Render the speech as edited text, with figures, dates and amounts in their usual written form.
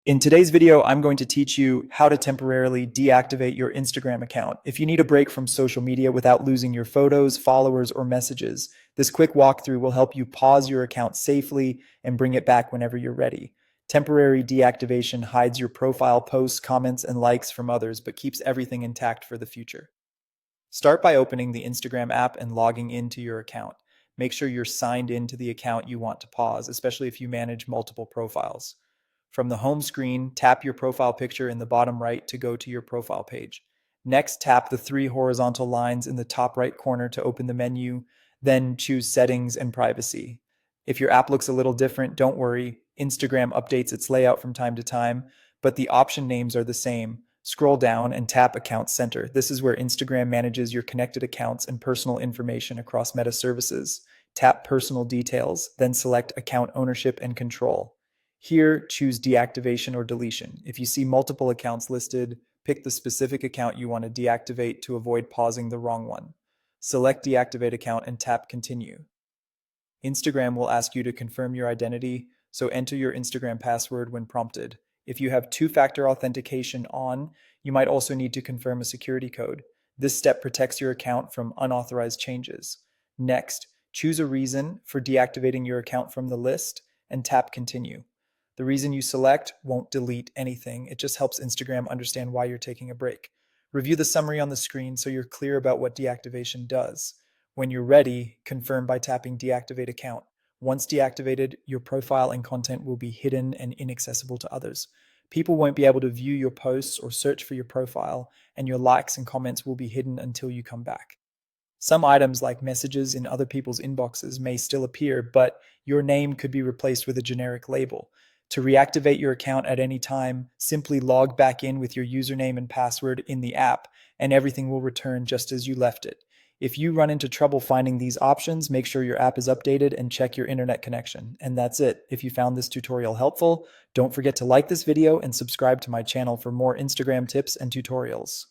In today's video, I'm going to teach you how to temporarily deactivate your Instagram account. If you need a break from social media without losing your photos, followers, or messages, this quick walkthrough will help you pause your account safely and bring it back whenever you're ready. Temporary deactivation hides your profile posts, comments, and likes from others, but keeps everything intact for the future. Start by opening the Instagram app and logging into your account. Make sure you're signed into the account you want to pause, especially if you manage multiple profiles. From the home screen, tap your profile picture in the bottom right to go to your profile page. Next, tap the three horizontal lines in the top right corner to open the menu, then choose Settings and Privacy. If your app looks a little different, don't worry. Instagram updates its layout from time to time, but the option names are the same. Scroll down and tap Account Center. This is where Instagram manages your connected accounts and personal information across Meta services. Tap Personal Details, then select Account Ownership and Control. Here, choose deactivation or deletion. If you see multiple accounts listed, pick the specific account you want to deactivate to avoid pausing the wrong one. Select Deactivate Account and tap Continue. Instagram will ask you to confirm your identity, so enter your Instagram password when prompted. If you have two-factor authentication on, you might also need to confirm a security code. This step protects your account from unauthorized changes. Next, choose a reason for deactivating your account from the list and tap Continue. The reason you select won't delete anything. It just helps Instagram understand why you're taking a break. Review the summary on the screen so you're clear about what deactivation does. When you're ready, confirm by tapping Deactivate Account. Once deactivated, your profile and content will be hidden and inaccessible to others. People won't be able to view your posts or search for your profile, and your likes and comments will be hidden until you come back. Some items, like messages in other people's inboxes, may still appear, but your name could be replaced with a generic label. To reactivate your account at any time, simply log back in with your username and password in the app, and everything will return just as you left it. If you run into trouble finding these options, make sure your app is updated and check your internet connection. And that's it. If you found this tutorial helpful, don't forget to like this video and subscribe to my channel for more Instagram tips and tutorials.